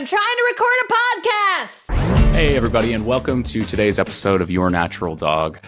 I'm trying to record a podcast. Hey, everybody, and welcome to today's episode of Your Natural Dog.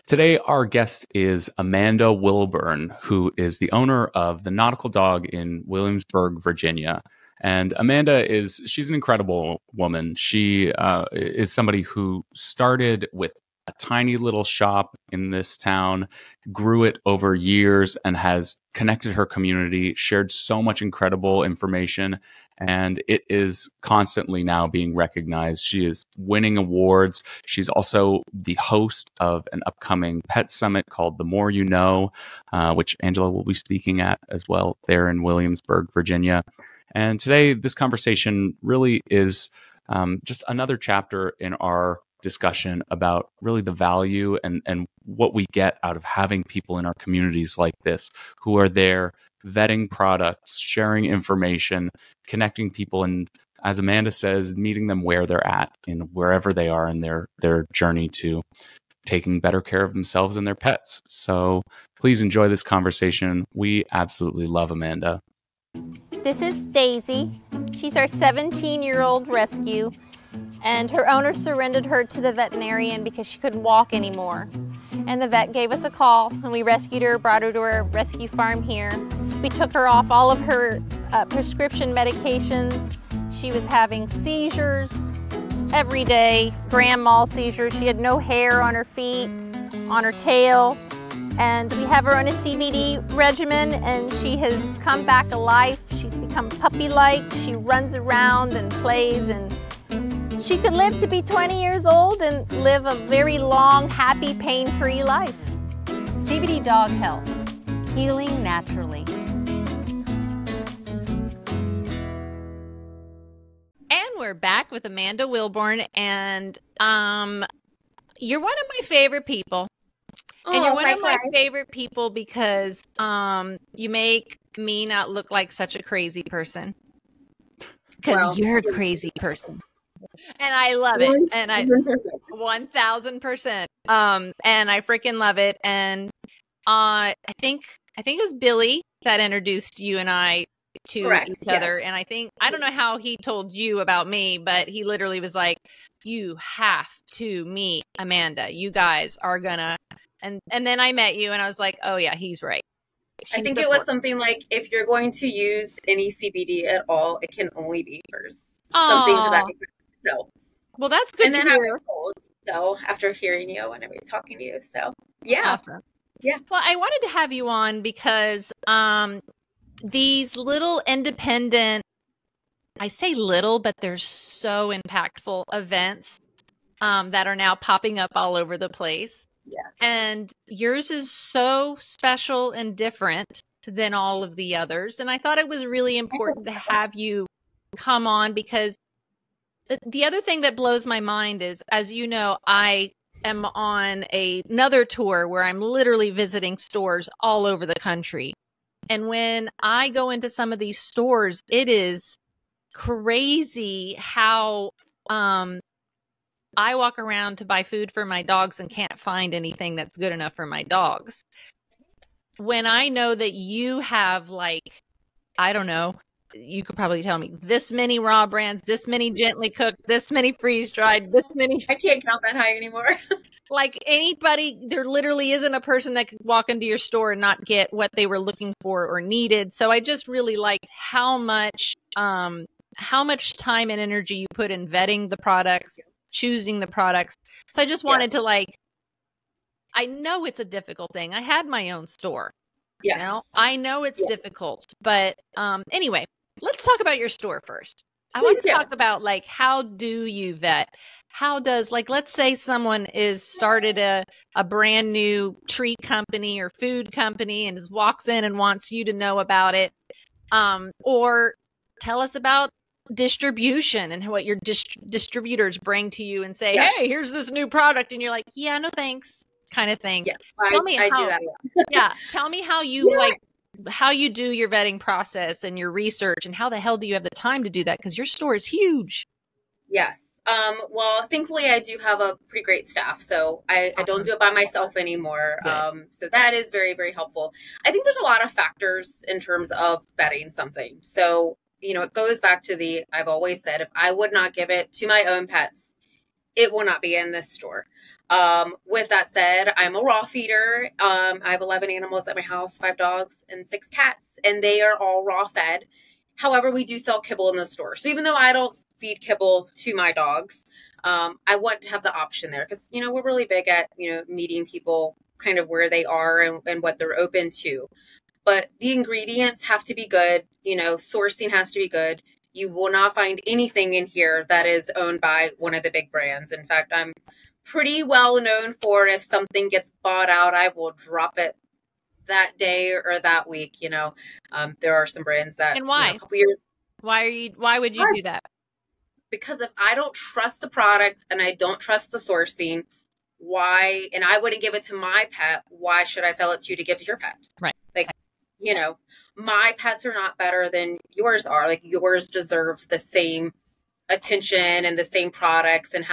Today, our guest is Amanda Wilbourne, who is the owner of the Nautical Dog in Williamsburg, Virginia. And Amanda she's an incredible woman. She is somebody who started with a tiny little shop in this town, grew it over years, and has connected her community, shared so much incredible information, and it is constantly now being recognized. She is winning awards. She's also the host of an upcoming pet summit called The More You Know, which Angela will be speaking at as well there in Williamsburg, Virginia. And today, this conversation really is just another chapter in our discussion about really the value and what we get out of having people in our communities like this who are there vetting products, sharing information, connecting people, and as Amanda says, meeting them where they're at and wherever they are in their journey to taking better care of themselves and their pets. So please enjoy this conversation. We absolutely love Amanda. This is Daisy. She's our 17-year-old rescue, and her owner surrendered her to the veterinarian because she couldn't walk anymore. And the vet gave us a call, and we rescued her, brought her to our rescue farm here. We took her off all of her prescription medications. She was having seizures every day, grand mal seizures. She had no hair on her feet, on her tail. And we have her on a CBD regimen, and she has come back alive. She's become puppy-like. She runs around and plays, and she could live to be 20 years old and live a very long, happy, pain-free life. CBD Dog Health, healing naturally. And we're back with Amanda Wilbourne, and you're one of my favorite people. And you're one of my favorite people because you make me not look like such a crazy person. Because you're a crazy person. And I love it. And 1000%. And I freaking love it. And I think it was Billy that introduced you and I to each other. And I don't know how he told you about me, but he literally was like, you have to meet Amanda. You guys are gonna. And then I met you and I was like, oh yeah, he's right. I think it was something like, if you're going to use any CBD at all, it can only be yours. Something to that effect. So, well, that's good. And then I was told, so after hearing you and talking to you, so yeah, awesome. Yeah. Well, I wanted to have you on because these little independent, I say little, but they're so impactful events that are now popping up all over the place. Yeah. And yours is so special and different than all of the others. And I thought it was really important to have you come on because the other thing that blows my mind is, as you know, I am on another tour where I'm literally visiting stores all over the country. And when I go into some of these stores, it is crazy how I walk around to buy food for my dogs and can't find anything that's good enough for my dogs. When I know that you have, like, I don't know, you could probably tell me this many raw brands, this many gently cooked, this many freeze dried, this many. I can't count that high anymore. Like anybody, there literally isn't a person that could walk into your store and not get what they were looking for or needed. So I just really liked how much time and energy you put in vetting the products, choosing the products. So I just wanted to, like, I know it's a difficult thing. I had my own store. Yes. You know? I know it's difficult, but anyway, let's talk about your store first. I want to talk about, like, how do you vet? How does, like, let's say someone is started a brand new treat company or food company and just walks in and wants you to know about it. Or tell us about distribution and what your distributors bring to you and say, hey, here's this new product. And you're like, yeah, no thanks, kind of thing. Yeah, tell me I how, do that. yeah. Tell me how you how you do your vetting process and your research, and how the hell do you have the time to do that? Because your store is huge. Yes. Well, thankfully I do have a pretty great staff, so I don't do it by myself anymore. So that is very, very helpful. I think there's a lot of factors in terms of vetting something. So it goes back to I've always said, if I would not give it to my own pets, it will not be in this store. With that said, I'm a raw feeder. I have 11 animals at my house, 5 dogs and 6 cats, and they are all raw fed. However, we do sell kibble in the store. So even though I don't feed kibble to my dogs, I want to have the option there because, we're really big at, meeting people kind of where they are and what they're open to. But the ingredients have to be good. Sourcing has to be good. You will not find anything in here that is owned by one of the big brands. In fact, I'm pretty well known for if something gets bought out, I will drop it that day or that week. There are some brands that, and why? A couple years. Why would you do that? Because if I don't trust the product and I don't trust the sourcing, why, and I wouldn't give it to my pet, why should I sell it to you to give to your pet? Right. Like, my pets are not better than yours are. Like, yours deserves the same attention and the same products and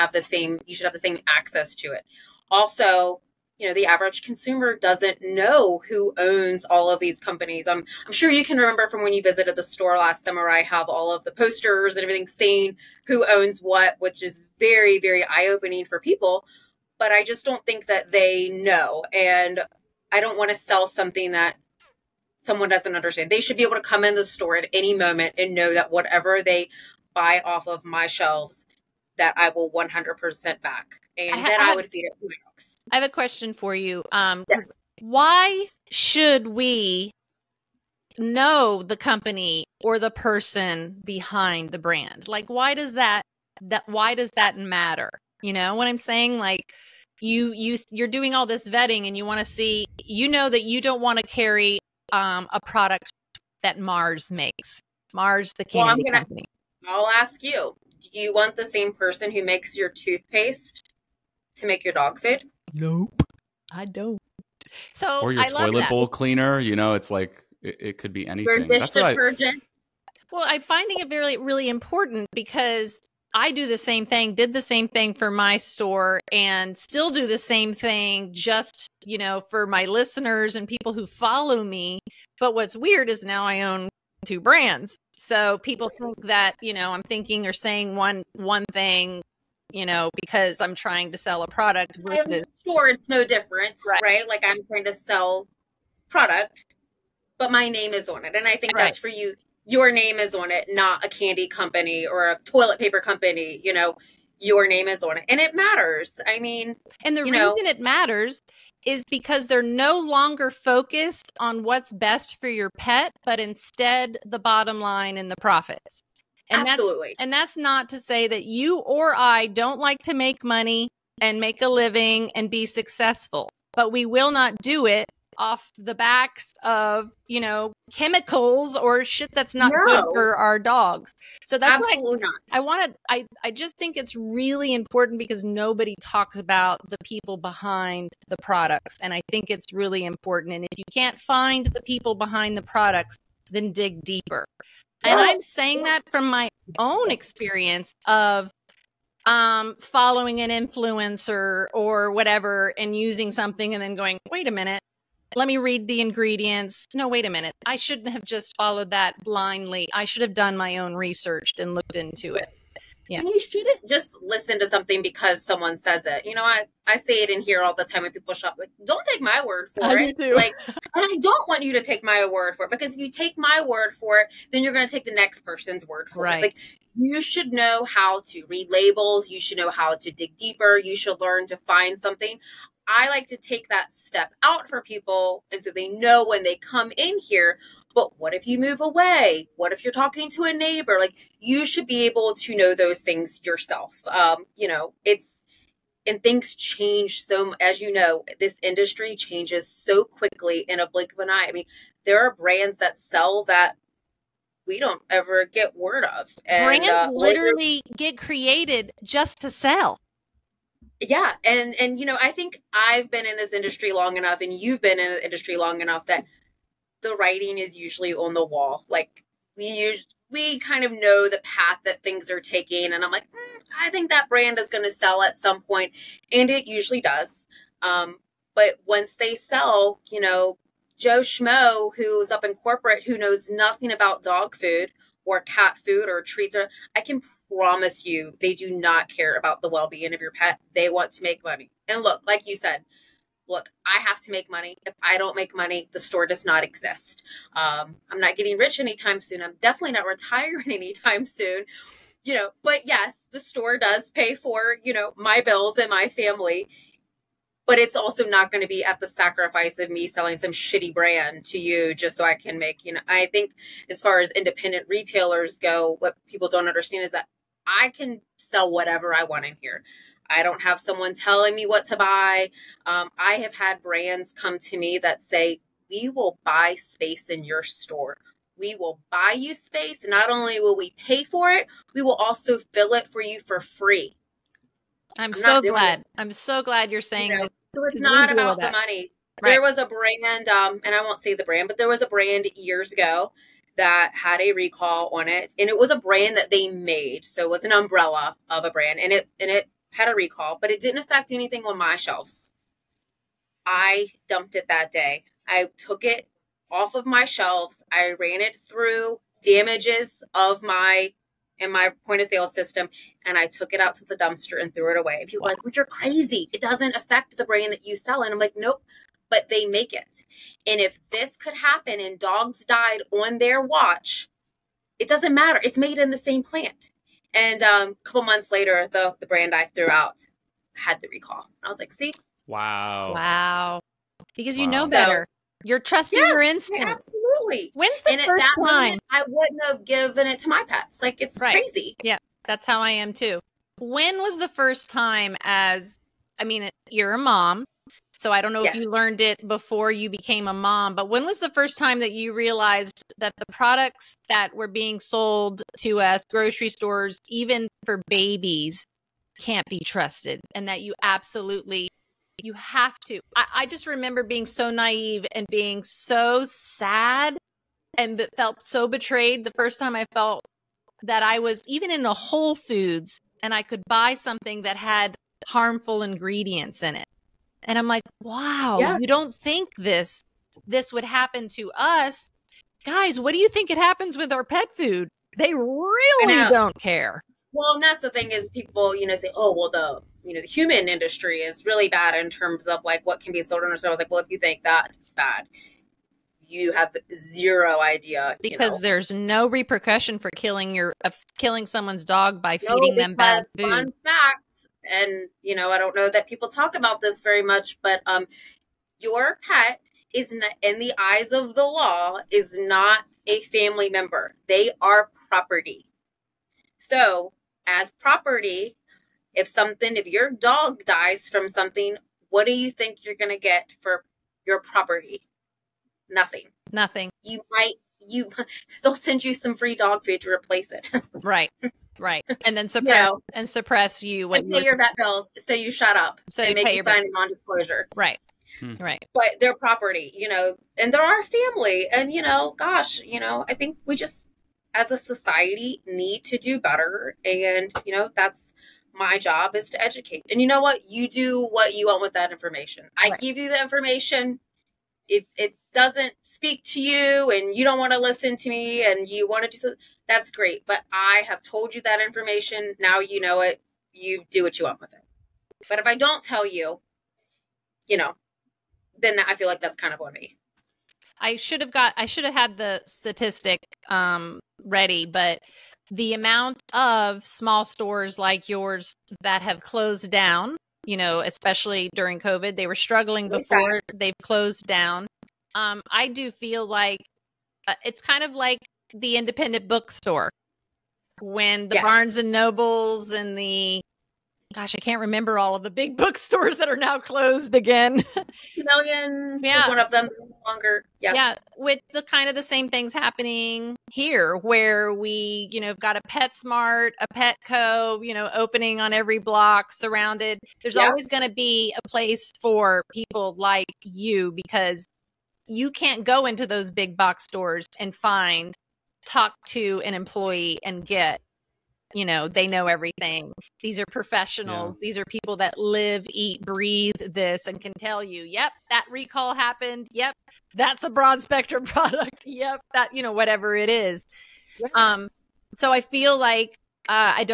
you should have the same access to it. Also, the average consumer doesn't know who owns all of these companies. I'm sure you can remember from when you visited the store last summer, I have all of the posters and everything saying who owns what, which is very, very eye-opening for people. But I just don't think that they know. And I don't want to sell something that someone doesn't understand. They should be able to come in the store at any moment and know that whatever they buy off of my shelves, that I will 100% back. And then I would feed it to my dogs. I have a question for you. Yes. Why should we know the company or the person behind the brand? Like, why does that matter? You know what I'm saying? Like, you're doing all this vetting and you want to see, that you don't want to carry a product that Mars makes. Mars, the candy company. I'll ask you, do you want the same person who makes your toothpaste to make your dog food? Nope, I don't. So or your toilet bowl cleaner, it's like, it could be anything. Your dish detergent. Well, I'm finding it really, really important because I do the same thing, did the same thing for my store, and still do the same thing just, for my listeners and people who follow me. But what's weird is now I own 2 brands. So people think that, I'm thinking or saying one thing, because I'm trying to sell a product. Sure, it's no difference, right? Like, I'm trying to sell product, but my name is on it. And I think that's for you. Your name is on it, not a candy company or a toilet paper company. Your name is on it. And it matters. I mean, and the reason it matters is because they're no longer focused on what's best for your pet, but instead the bottom line and the profits. And absolutely. That's not to say that you or I don't like to make money and make a living and be successful, but we will not do it off the backs of, chemicals or shit that's not good for our dogs. So that's absolutely not. I just think it's really important because nobody talks about the people behind the products. And I think it's really important. And if you can't find the people behind the products, then dig deeper. And I'm saying that from my own experience of following an influencer or whatever and using something and then going, wait a minute, let me read the ingredients. No, wait a minute. I shouldn't have just followed that blindly. I should have done my own research and looked into it. Yeah. And you shouldn't just listen to something because someone says it. I say it in here all the time when people shop. Like, don't take my word for it. Like, and I don't want you to take my word for it, because if you take my word for it, then you're going to take the next person's word for it. Like, you should know how to read labels. You should know how to dig deeper. You should learn to find something. I like to take that step out for people, and so they know when they come in here. But what if you move away? What if you're talking to a neighbor? Like, you should be able to know those things yourself. And things change as this industry changes so quickly in a blink of an eye. I mean, there are brands that sell that we don't ever get word of. And, brands literally get created just to sell. Yeah. And I think I've been in this industry long enough, and you've been in the industry long enough, that the writing is usually on the wall. Like, we kind of know the path that things are taking. And I'm like, I think that brand is going to sell at some point. And it usually does. But once they sell, Joe Schmo, who's up in corporate, who knows nothing about dog food, or cat food or treats, or I can promise you they do not care about the well-being of your pet. They want to make money. And look, like you said, look, I have to make money. If I don't make money, the store does not exist. I'm not getting rich anytime soon. I'm definitely not retiring anytime soon. But yes, the store does pay for, my bills and my family, but it's also not going to be at the sacrifice of me selling some shitty brand to you just so I can make, I think as far as independent retailers go, what people don't understand is that I can sell whatever I want in here. I don't have someone telling me what to buy. I have had brands come to me that say, we will buy space in your store. We will buy you space. Not only will we pay for it, we will also fill it for you for free. I'm so glad. I'm so glad you're saying that. So it's not about the money. Right. There was a brand, and I won't say the brand, but there was a brand years ago that had a recall on it, and it was a brand that they made. So it was an umbrella of a brand, and it had a recall, but it didn't affect anything on my shelves. I dumped it that day. I took it off of my shelves. I ran it through damages in my point of sale system, and I took it out to the dumpster and threw it away. And people were like, well, you're crazy. It doesn't affect the brand that you sell. And I'm like, nope, but they make it. And if this could happen and dogs died on their watch, it doesn't matter. It's made in the same plant. And a couple months later, the brand I threw out had the recall. I was like, see? Wow. Because you know better. You're trusting your instinct. Yeah, absolutely. When's the first time? I wouldn't have given it to my pets. Like, it's crazy. Yeah, that's how I am too. When was the first time you're a mom, so I don't know if you learned it before you became a mom, but when was the first time that you realized that the products that were being sold to us, grocery stores, even for babies, can't be trusted, and that you have to? I just remember being so naive and being so sad and felt so betrayed the first time I felt that I was even in a Whole Foods and I could buy something that had harmful ingredients in it. And I'm like, wow, you don't think this would happen to us. Guys, what do you think it happens with our pet food? They really don't care. Well, and that's the thing is people, say, oh, well, the human industry is really bad in terms of like what can be sold on our store. I was like, well, if you think that it's bad, you have zero idea. Because there's no repercussion for killing someone's dog by feeding them bad food. Fun fact, and I don't know that people talk about this very much, but your pet is not, in the eyes of the law, is not a family member. They are property. So as property, if your dog dies from something, what do you think you're going to get for your property? Nothing. They'll send you some free dog food to replace it. Right. And then suppress you when and pay your vet bills, so you shut up. So they make you sign a non-disclosure. Right. But they're property, and they're our family. And, I think we just, as a society, need to do better. And, that's my job, is to educate. And you know what? You do what you want with that information. I give you the information. If it doesn't speak to you and you don't want to listen to me and you want to do something, that's great. But I have told you that information. Now you know it. You do what you want with it. But if I don't tell you, then I feel like that's kind of on me. I should have had the statistic ready, but the amount of small stores like yours that have closed down, especially during COVID, they were struggling before, they've closed down. I do feel like it's kind of like the independent bookstore when the Barnes and Nobles and I can't remember all of the big bookstores that are now closed again. 2 million was one of them, no longer. Yeah. With the same things happening here, where we, have got a PetSmart, a Petco, opening on every block, surrounded. There's always going to be a place for people like you, because you can't go into those big box stores and talk to an employee and get, they know everything. These are professionals. These are people that live, eat, breathe this and can tell you, yep, that recall happened. Yep, that's a broad spectrum product. Yep, that, whatever it is. Yes. So I feel like I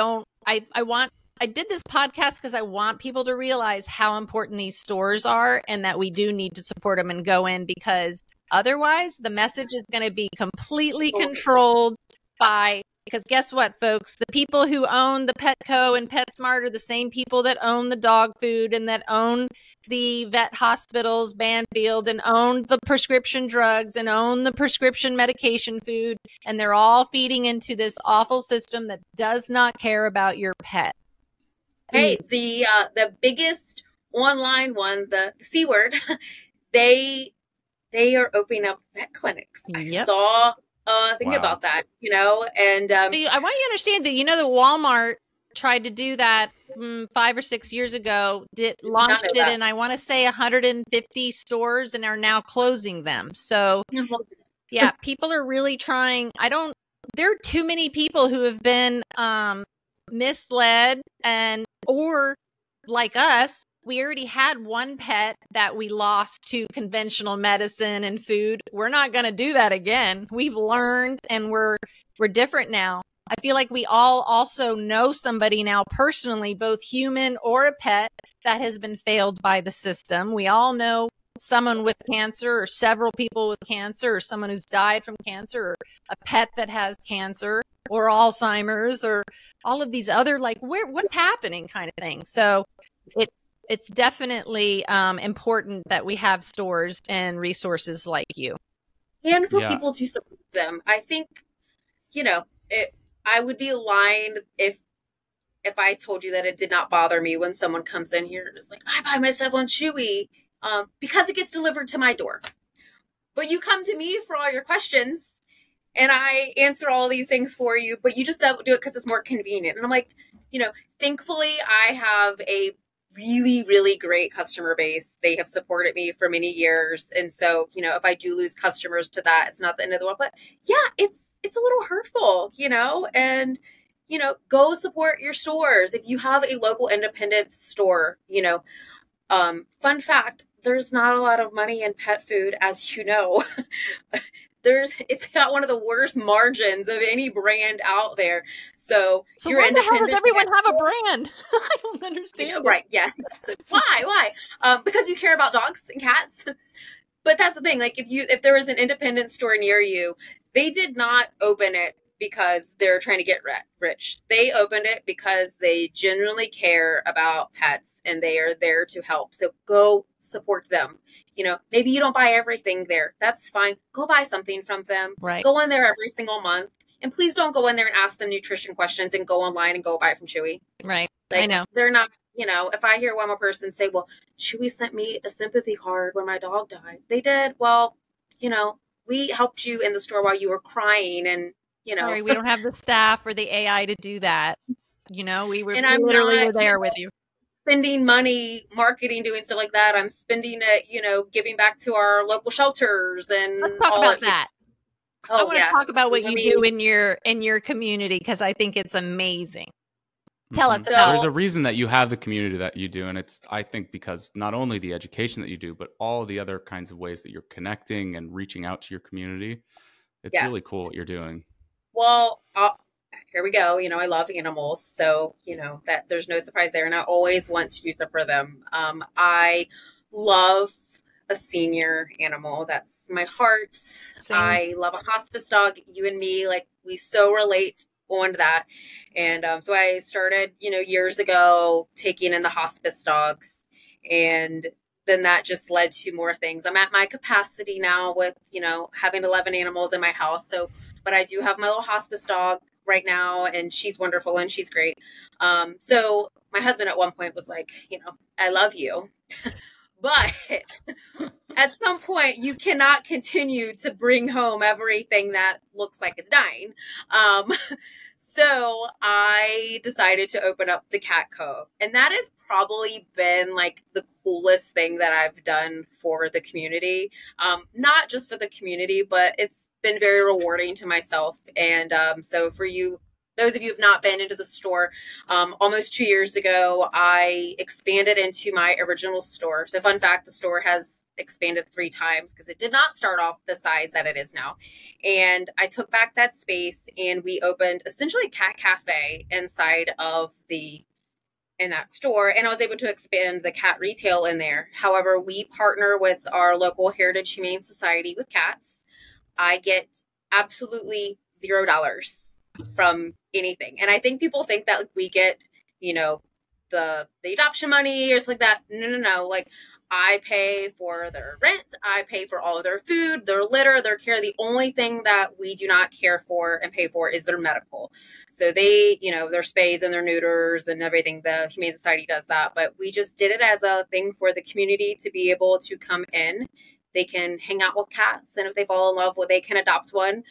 did this podcast because I want people to realize how important these stores are and that we do need to support them and go in, because otherwise the message is going to be completely controlled by, because guess what, folks? The people who own the Petco and PetSmart are the same people that own the dog food and that own the vet hospitals, Banfield, and own the prescription drugs and own the prescription medication food. And they're all feeding into this awful system that does not care about your pet. Hey, the biggest online one, the C word, they are opening up vet clinics. Yep. I saw a thing about that, and I want you to understand that, that Walmart tried to do that 5 or 6 years ago, launched it in, I want to say 150 stores, and are now closing them. So yeah, people are really trying. There are too many people who have been misled, or like us, we already had one pet that we lost to conventional medicine and food. We're not going to do that again. We've learned, and we're different now. I feel like we all also know somebody now personally, both human or a pet, that has been failed by the system. We all know someone with cancer, or several people with cancer, or someone who's died from cancer, or a pet that has cancer or Alzheimer's, or all of these other, like, what's happening kind of thing. So it's definitely important that we have stores and resources like you. And for people to support them. I think, I would be lying if I told you that it did not bother me when someone comes in here and is like, I buy my stuff on Chewy because it gets delivered to my door. But you come to me for all your questions and I answer all these things for you, but you just don't do it because it's more convenient. And I'm like, thankfully I have a really, really great customer base. They have supported me for many years. And so, if I do lose customers to that, it's not the end of the world. But yeah, it's a little hurtful, and, go support your stores. If you have a local independent store, fun fact, there's not a lot of money in pet food, as you know. It's got one of the worst margins of any brand out there. So you're why the hell does everyone have a brand? I don't understand. Right. Yes. Why? Because you care about dogs and cats. But that's the thing. Like if there was an independent store near you, they did not open it because they're trying to get rich. They opened it because they genuinely care about pets and they are there to help. So go support them. Maybe you don't buy everything there. That's fine. Go buy something from them. Right. Go in there every single month. And please don't go in there and ask them nutrition questions and go online and go buy it from Chewy. Right. Like, I know. They're not, if I hear one more person say, well, Chewy sent me a sympathy card when my dog died. They did. Well, we helped you in the store while you were crying and, Sorry, we don't have the staff or the AI to do that. We were literally there with you. Spending money, marketing, doing stuff like that. I'm spending it, giving back to our local shelters and let's talk about that. I want to talk about what you do in your community, because I think it's amazing. Tell us about it. There's a reason that you have the community that you do, and it's, I think, because not only the education that you do, but all the other kinds of ways that you're connecting and reaching out to your community. It's really cool what you're doing. Well, here we go. I love animals. So, that there's no surprise there. And I always want to do stuff for them. I love a senior animal. That's my heart. Same. I love a hospice dog. You and me, like, we so relate on that. And so I started, years ago taking in the hospice dogs. And then that just led to more things. I'm at my capacity now with, having 11 animals in my house. So, but I do have my little hospice dog right now, and she's wonderful and she's great. So my husband at one point was like, I love you, but at some point you cannot continue to bring home everything that looks like it's dying. So I decided to open up the Cat Cove, and that has probably been like the coolest thing that I've done for the community. Not just for the community, but it's been very rewarding to myself. And so for you those of you who have not been into the store, almost 2 years ago, I expanded into my original store. So fun fact, the store has expanded 3 times because it did not start off the size that it is now. And I took back that space and we opened essentially a cat cafe inside of in that store. And I was able to expand the cat retail in there. However, we partner with our local Heritage Humane Society with cats. I get absolutely $0 from anything. And I think people think that like, we get, you know, the adoption money or something like that. No. Like I pay for their rent. I pay for all of their food, their litter, their care. The only thing that we do not care for and pay for is their medical. So they, you know, their spays and their neuters and everything. The Humane Society does that. But we just did it as a thing for the community to be able to come in. They can hang out with cats. And if they fall in love with, they can adopt one.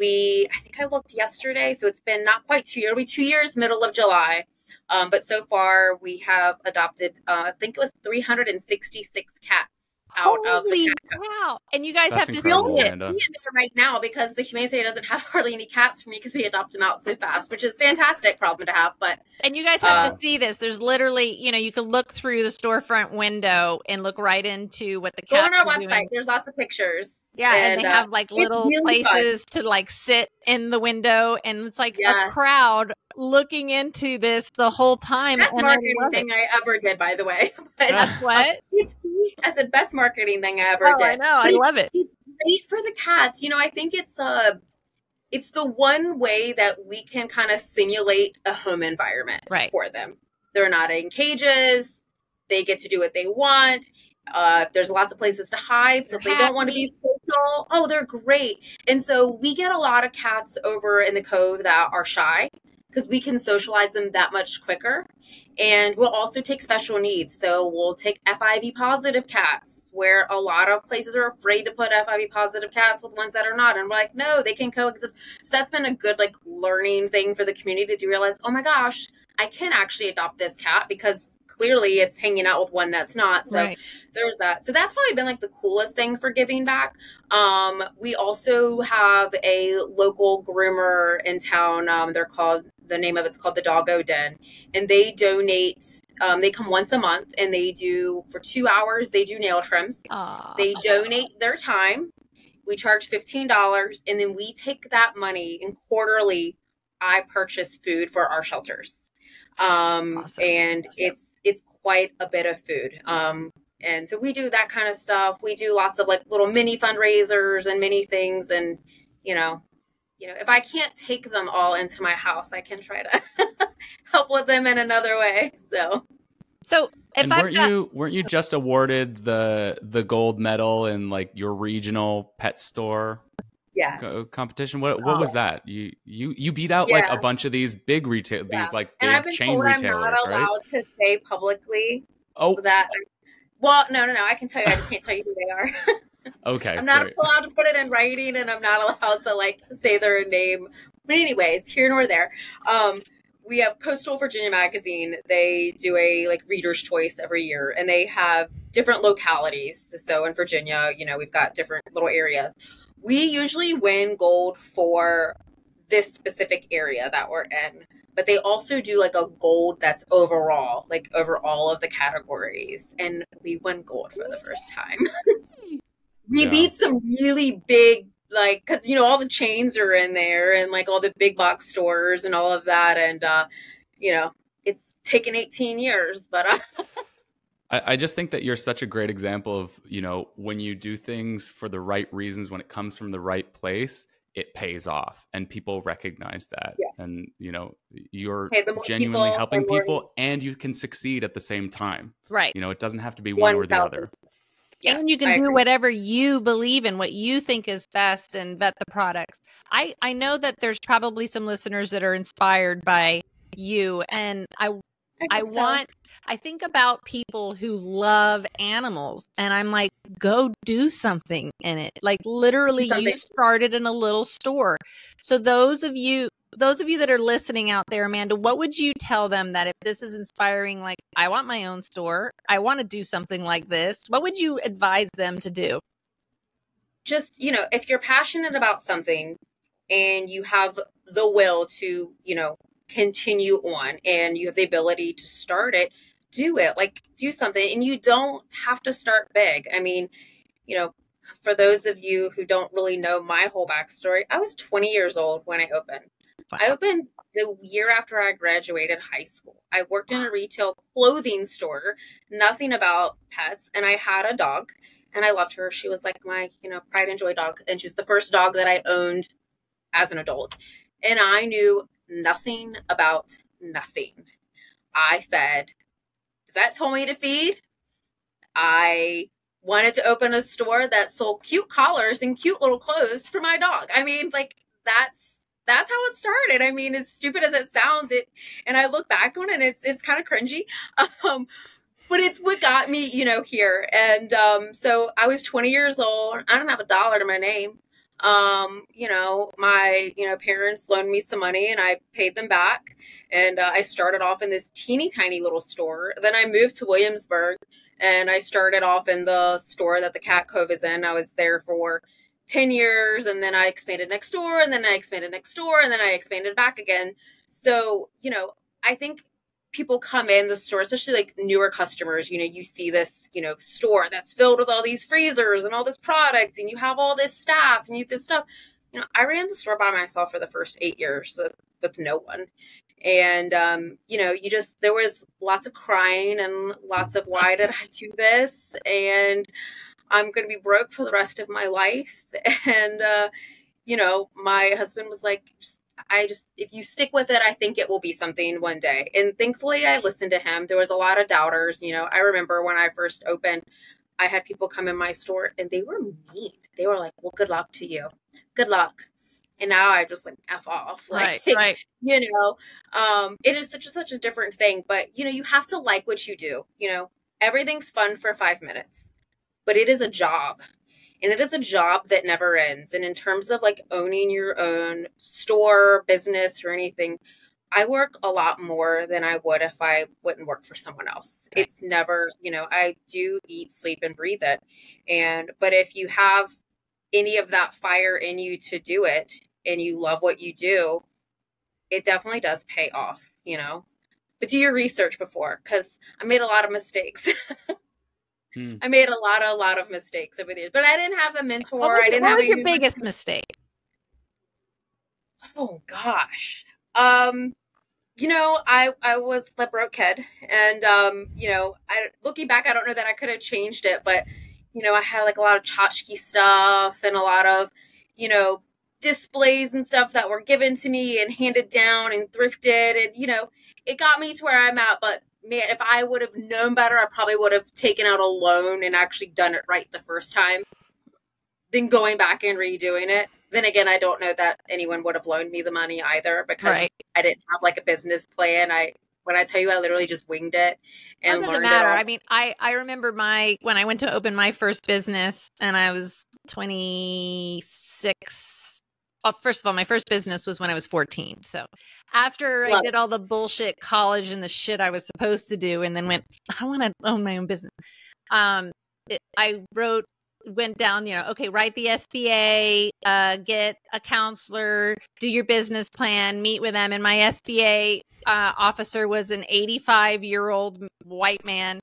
I think I looked yesterday, so it's been not quite 2 years. It'll be 2 years, middle of July. But so far we have adopted, I think it was 366 cats out of the cat cove. Wow. And you guys That's have to incredible, see it. Amanda. Right now because the Humane Society doesn't have hardly any cats for me because we adopt them out so fast, which is a fantastic problem to have. But And you guys have to see this. There's literally, you know, you can look through the storefront window and look right into what the go cats on our are website. doing. There's lots of pictures. Yeah, and they have like little really places to like sit in the window, and it's like a crowd looking into this the whole time. Best and marketing thing I ever did, by the way. But, that's what? I said best marketing thing I ever did. I know. I love it. It's great for the cats. You know, I think it's the one way that we can kind of simulate a home environment for them. They're not in cages. They get to do what they want. There's lots of places to hide. So if they don't want to be social, they're great. And so we get a lot of cats over in the Cove that are shy because we can socialize them that much quicker. And we'll also take special needs. So we'll take FIV positive cats where a lot of places are afraid to put FIV positive cats with ones that are not. And we're like, no, they can coexist. So that's been a good like learning thing for the community to realize, oh my gosh, I can actually adopt this cat because clearly it's hanging out with one that's not. So there's that. So that's probably been like the coolest thing for giving back. We also have a local groomer in town. The name of it's called the Doggo Den, and they donate, they come once a month and they do for 2 hours, they do nail trims. They donate their time. We charge $15 and then we take that money and quarterly I purchase food for our shelters. And it's quite a bit of food. And so we do that kind of stuff. We do lots of like little mini fundraisers and mini things. And, you know, if I can't take them all into my house, I can try to help with them in another way. So if weren't you just awarded the gold medal in like your regional pet store competition? What was that? You beat out like a bunch of these big retail, these like big and I've been chain told retailers, I'm not allowed to say publicly that. Well, no, I can tell you. I just can't tell you who they are. Okay. I'm not allowed to put it in writing and I'm not allowed to like say their name. But anyways, here nor there. We have Coastal Virginia Magazine. They do a like reader's choice every year and they have different localities. So in Virginia, you know, we've got different little areas. We usually win gold for this specific area that we're in, but they also do like a gold that's overall, like over all of the categories. And we won gold for the first time. We beat some really big, like, because, you know, all the chains are in there and, like, all the big box stores and all of that. And, you know, it's taken 18 years, but... I just think that you're such a great example of, you know, when you do things for the right reasons, when it comes from the right place, it pays off. And people recognize that. Yeah. And, you know, you're genuinely helping people and you can succeed at the same time. Right. You know, it doesn't have to be one or the other. Yes, and you can do whatever you believe in, what you think is best, and vet the products. I know that there's probably some listeners that are inspired by you, and I think about people who love animals, and I'm like, go do something in it. Like literally, you started in a little store. So those of you that are listening out there, Amanda, what would you tell them that if this is inspiring, like, I want my own store, I want to do something like this, what would you advise them to do? Just, you know, if you're passionate about something and you have the will to, you know, continue on, and you have the ability to start it, do it. Like, do something. And you don't have to start big. I mean, you know, for those of you who don't really know my whole backstory, I was 20 years old when I opened. Wow. I opened the year after I graduated high school. I worked in a retail clothing store, nothing about pets, and I had a dog, and I loved her. She was like my, you know, pride and joy dog, and she was the first dog that I owned as an adult. And I knew nothing about nothing. I fed. The vet told me to feed. I wanted to open a store that sold cute collars and cute little clothes for my dog. I mean, like, that's how it started. I mean, as stupid as it sounds, and I look back on it, and it's kind of cringy. But it's what got me, you know, here. And so I was 20 years old. I didn't have $1 to my name. You know, my, you know, parents loaned me some money, and I paid them back. And I started off in this teeny tiny little store. Then I moved to Williamsburg, and I started off in the store that the Cat Cove is in. I was there for 10 years, and then I expanded next door, and then I expanded next door, and then I expanded back again. So, you know, I think people come in the store, especially like newer customers, you know, you see this, you know, store that's filled with all these freezers and all this product, and you have all this staff and you this stuff. You know, I ran the store by myself for the first 8 years with no one. And, you know, there was lots of crying and lots of, why did I do this? And I'm going to be broke for the rest of my life. And, you know, my husband was like, if you stick with it, I think it will be something one day. And thankfully I listened to him. There was a lot of doubters. You know, I remember when I first opened, I had people come in my store and they were mean. They were like, well, good luck to you. Good luck. And now I just like F off. Like, right. You know, it is such a different thing, but you know, you have to like what you do. You know, everything's fun for 5 minutes, but it is a job. And it is a job that never ends. And in terms of like owning your own store, business, or anything, I work a lot more than I would if I wouldn't work for someone else. Right. It's never, you know, I do eat, sleep, and breathe it. But if you have any of that fire in you to do it, and you love what you do, it definitely does pay off, you know. But do your research before, because I made a lot of mistakes. I made a lot of mistakes over the years, but I didn't have a mentor. What was your biggest mistake? Oh gosh. You know, I was a broke kid, and you know, looking back, I don't know that I could have changed it, but you know, I had like a lot of tchotchke stuff and a lot of, you know, displays and stuff that were given to me and handed down and thrifted, and you know, it got me to where I'm at. But man, if I would have known better, I probably would have taken out a loan and actually done it right the first time than going back and redoing it. Then again, I don't know that anyone would have loaned me the money either, because I didn't have like a business plan. When I tell you, I literally just winged it and doesn't matter. I mean, I remember when I went to open my first business, and I was 26. Well, first of all, my first business was when I was 14. So after I did all the bullshit college and the shit I was supposed to do, and then I want to own my own business. I went down, you know, okay, write the SBA, get a counselor, do your business plan, meet with them. And my SBA officer was an 85-year-old white man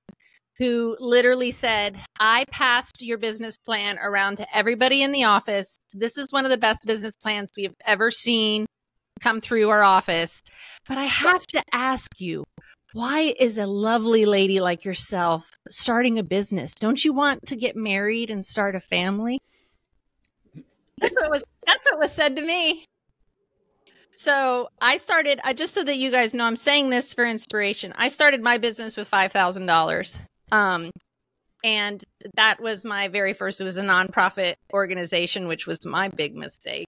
who literally said, I passed your business plan around to everybody in the office. This is one of the best business plans we have ever seen come through our office. But I have to ask you, why is a lovely lady like yourself starting a business? Don't you want to get married and start a family? That's what was said to me. So I started, just so that you guys know, I'm saying this for inspiration. I started my business with $5,000. And that was my very first, it was a nonprofit organization, which was my big mistake.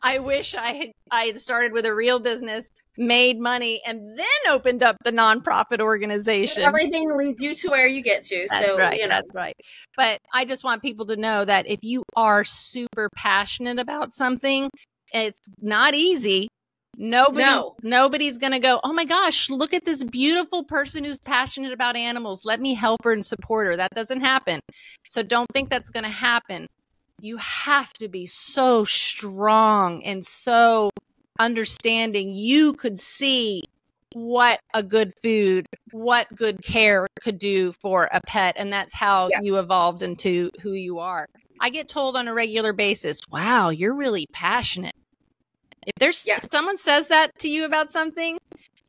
I wish I had started with a real business, made money, and then opened up the nonprofit organization. Everything leads you to where you get to. That's right. You know. That's right. But I just want people to know that if you are super passionate about something, it's not easy. Nobody's going to go, oh my gosh, look at this beautiful person who's passionate about animals. Let me help her and support her. That doesn't happen. So don't think that's going to happen. you have to be so strong and so understanding. You could see what a good food, what good care could do for a pet. And that's how you evolved into who you are. I get told on a regular basis, wow, you're really passionate. If someone says that to you about something,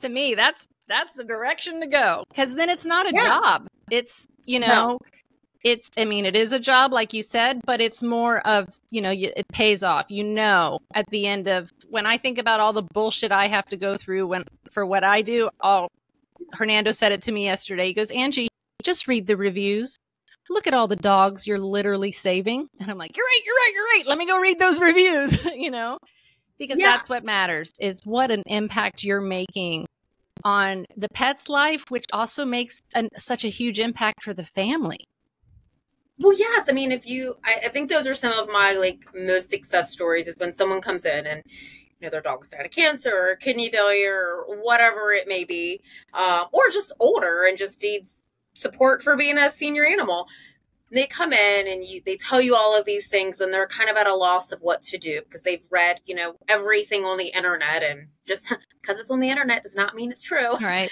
to me, that's the direction to go. Because then it's not a job. It's, it is a job, like you said, but it's more of, it pays off. At the end of, when I think about all the bullshit I have to go through for what I do, Hernando said it to me yesterday. He goes, Angie, just read the reviews. Look at all the dogs you're literally saving. And I'm like, you're right. Let me go read those reviews, because that's what matters, is what an impact you're making on the pet's life, which also makes such a huge impact for the family. Well, yes. I mean, I think those are some of my most success stories, is when someone comes in and, their dog's died of cancer or kidney failure or whatever it may be, or just older and just needs support for being a senior animal. And they come in and they tell you all of these things, and they're kind of at a loss of what to do because they've read, everything on the internet, and just because it's on the internet does not mean it's true. Right.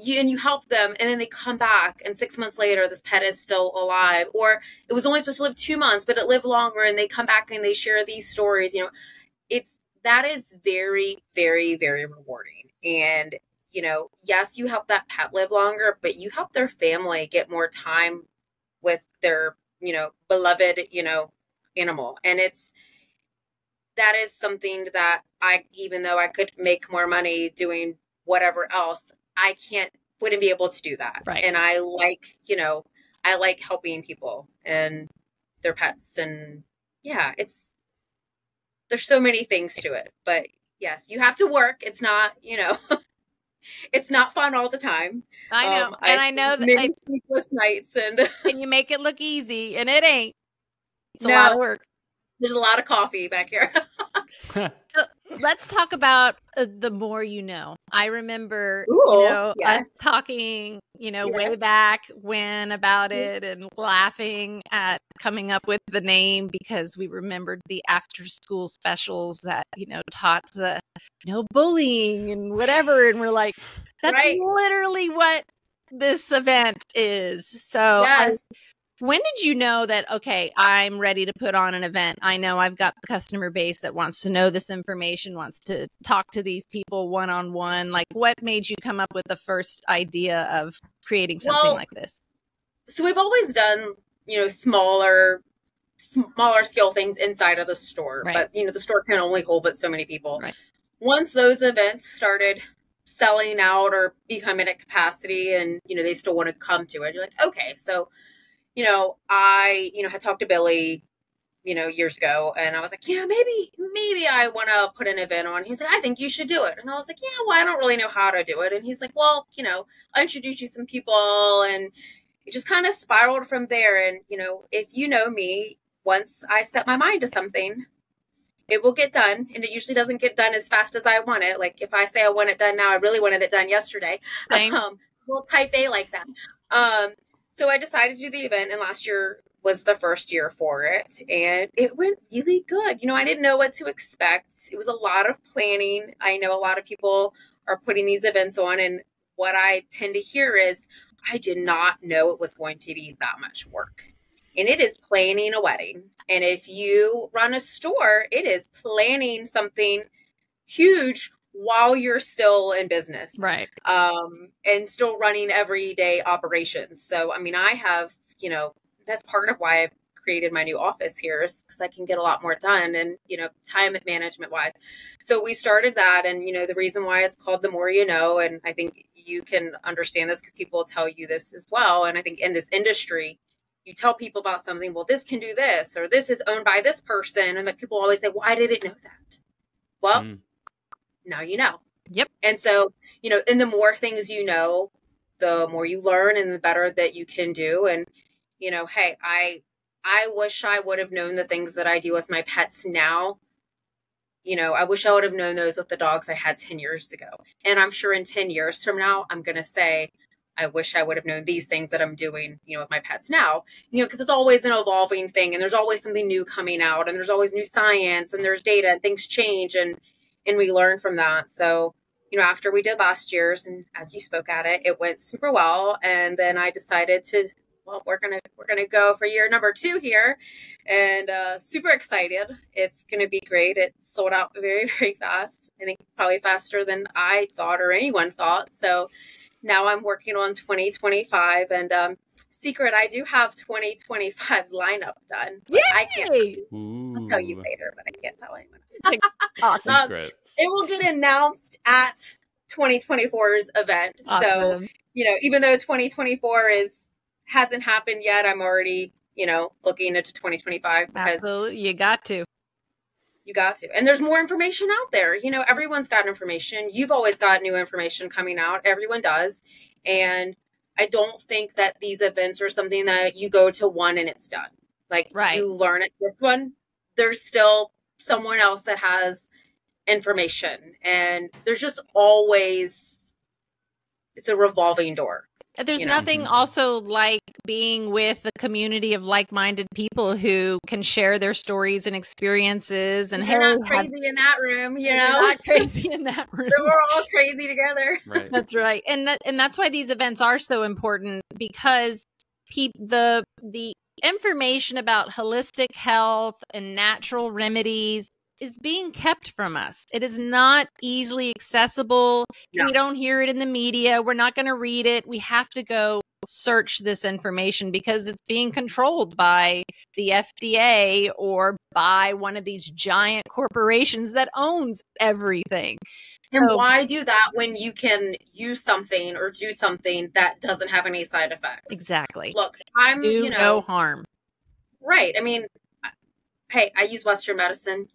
You help them, and then they come back, and 6 months later, this pet is still alive, or it was only supposed to live 2 months, but it lived longer, and they come back and they share these stories. That is very, very, very rewarding. And, yes, you help that pet live longer, but you help their family get more time with their, beloved, animal. And that is something that even though I could make more money doing whatever else, I wouldn't be able to do that. Right. And I like helping people and their pets. And there's so many things to it, but yes, you have to work. It's not, it's not fun all the time. I know. I know that many sleepless nights and you make it look easy, and it ain't. It's a lot of work. There's a lot of coffee back here. Let's talk about the more you know. I remember, us talking, way back when about it, and laughing at coming up with the name because we remembered the after school specials that, taught the, bullying and whatever. And we're like, that's literally what this event is. So when did you know that, okay, I'm ready to put on an event? I know I've got the customer base that wants to know this information, wants to talk to these people one-on-one. Like, what made you come up with the first idea of creating something like this? So we've always done, smaller scale things inside of the store. But, the store can only hold but so many people. Right. Once those events started selling out or becoming at capacity and, they still want to come to it, you're like, okay, so I, had talked to Billy, years ago, and I was like, maybe I want to put an event on. He was like, I think you should do it. And I was like, I don't really know how to do it. And he's like, well, I'll introduce you to some people. And it just kind of spiraled from there. And, if you know me, once I set my mind to something, it will get done. And it usually doesn't get done as fast as I want it. Like if I say I want it done now, I really wanted it done yesterday. Little type A like that. So I decided to do the event, and last year was the first year for it, and it went really good. I didn't know what to expect. It was a lot of planning. I know a lot of people are putting these events on, and what I tend to hear is I did not know it was going to be that much work. And it is planning a wedding. And if you run a store, it is planning something huge while you're still in business. Right. And still running everyday operations. So, I have, that's part of why I've created my new office here, is because I can get a lot more done and, time management wise. So we started that. And, the reason why it's called The More You Know, and I think you can understand this because people will tell you this as well. And I think in this industry, you tell people about something, well, this can do this, or this is owned by this person. And people always say, why did it know that? Well, now you know. Yep. And so, and the more things the more you learn and the better that you can do. And, hey, I wish I would have known the things that I do with my pets now. I wish I would have known those with the dogs I had 10 years ago. And I'm sure in 10 years from now, I'm going to say, I wish I would have known these things that I'm doing, with my pets now, because it's always an evolving thing, and there's always something new coming out, and there's always new science, and there's data, and things change, and we learn from that. So, after we did last year's, and as you spoke at it, it went super well. And then I decided we're gonna go for year number 2 here, and super excited. It's gonna be great. It sold out very, very fast. I think probably faster than I thought or anyone thought. So now I'm working on 2025, and secret, I do have 2025's lineup done. Yay! I can't. I'll tell you later, but I can't tell anyone. Awesome. It will get announced at 2024's event. Awesome. So, even though 2024 hasn't happened yet, I'm already, looking into 2025 because absolutely, you got to. And there's more information out there. Everyone's got information. You've always got new information coming out. Everyone does. And I don't think that these events are something that you go to one and it's done. Like, right. You learn at this one, there's still someone else that has information. And there's just always, it's a revolving door. There's nothing also like being with a community of like-minded people who can share their stories and experiences. And you're not crazy in that room, You're not crazy in that room. So we're all crazy together. Right. That's right. And that's why these events are so important, because the information about holistic health and natural remedies is being kept from us. It is not easily accessible. No. We don't hear it in the media. We're not going to read it. We have to go search this information because it's being controlled by the FDA or by one of these giant corporations that owns everything. And why do that when you can use something or do something that doesn't have any side effects? Exactly. Look, I'm, no harm. Right. I mean, hey, I use Western medicine,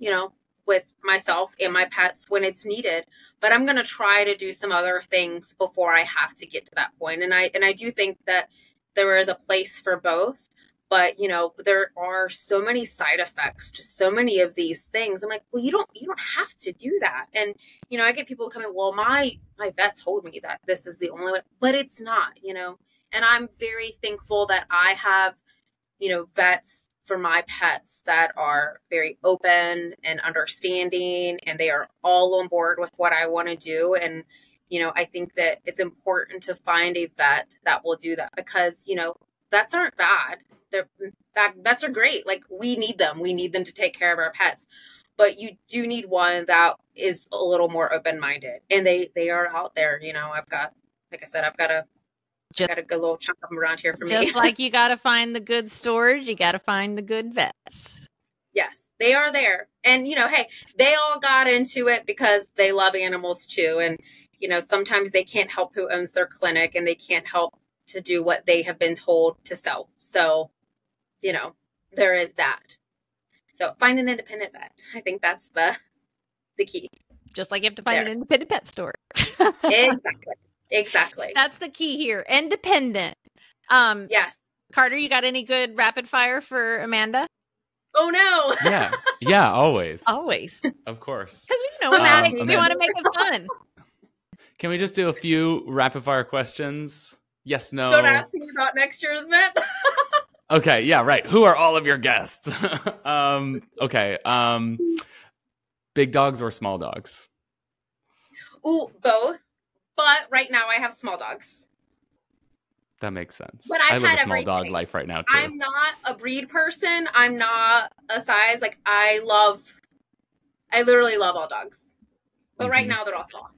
with myself and my pets when it's needed, but I'm going to try to do some other things before I have to get to that point. And I do think that there is a place for both, but there are so many side effects to so many of these things. I'm like, well, you don't have to do that. And, I get people coming, well, my vet told me that this is the only way, but it's not, and I'm very thankful that I have, vets for my pets that are very open and understanding, and they are all on board with what I want to do. And, I think that it's important to find a vet that will do that because, vets aren't bad. Vets are great. Like, we need them. We need them to take care of our pets, but you do need one that is a little more open-minded, and they are out there. I've got a good little chunk of them around here for me. Just like you got to find the good stores, you got to find the good vets. Yes, they are there. And, hey, they all got into it because they love animals too. And, sometimes they can't help who owns their clinic, and they can't help to do what they have been told to sell. So, there is that. So find an independent vet. I think that's the key. Just like you have to find an independent pet store. Exactly. That's the key here. Independent. Yes. Carter, you got any good rapid fire for Amanda? Oh no. Yeah, always. Always. Of course. Because we want to make it fun. Can we just do a few rapid fire questions? Yes, no. Don't ask me about next year's event. Okay, yeah, right. Who are all of your guests? Okay. Big dogs or small dogs? Ooh, both. But right now I have small dogs. That makes sense. But I live a small dog life right now too. I'm not a breed person. I'm not a size. Like, I literally love all dogs. But right now they're all small.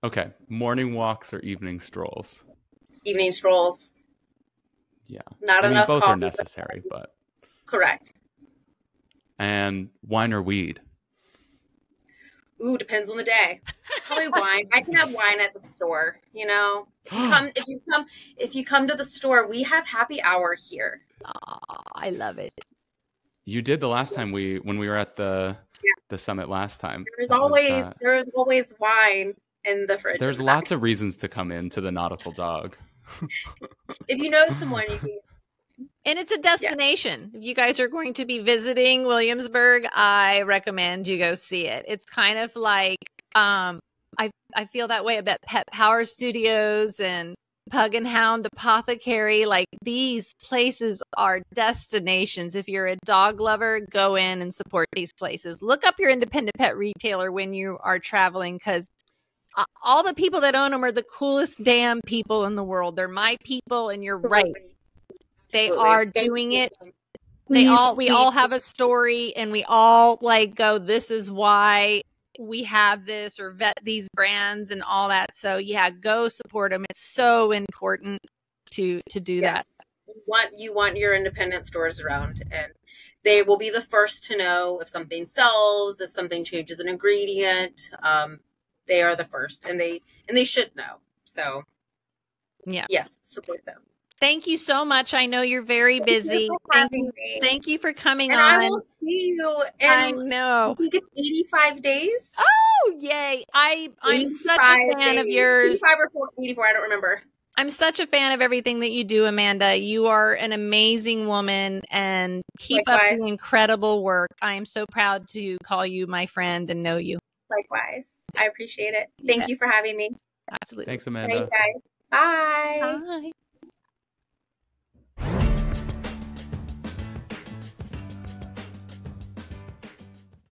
Okay. Morning walks or evening strolls? Evening strolls. Yeah. Not enough both coffee, are necessary, but. Correct. And wine or weed? Ooh, depends on the day. Probably wine. I can have wine at the store, If you come to the store, we have happy hour here. Oh, I love it. You did the last time when we were at the summit last time. There's always wine in the fridge. There's lots of reasons to come into the Nautical Dog. If you know someone, you can. And it's a destination. Yeah. If you guys are going to be visiting Williamsburg, I recommend you go see it. It's kind of like I feel that way about Pet Power Studios and Pug and Hound Apothecary. Like, these places are destinations. If you're a dog lover, go in and support these places. Look up your independent pet retailer when you are traveling, because all the people that own them are the coolest damn people in the world. They're my people, and you're right. They are doing it. We all have a story, and we all like go, this is why we have this, or vet these brands and all that. So yeah, go support them. It's so important to do that. You want your independent stores around, and they will be the first to know if something sells, if something changes an ingredient. They are the first, and they should know. So yeah, yes, support them. Thank you so much. I know you're very busy. Thank you for coming on. I will see you in, I know. I think it's 85 days. Oh, yay. I'm such a fan of yours. 85 or 84, I don't remember. I'm such a fan of everything that you do, Amanda. You are an amazing woman, and keep up the incredible work. I am so proud to call you my friend and know you. Likewise. I appreciate it. Thank you for having me. Absolutely. Thanks, Amanda. Bye, guys. Bye. Bye.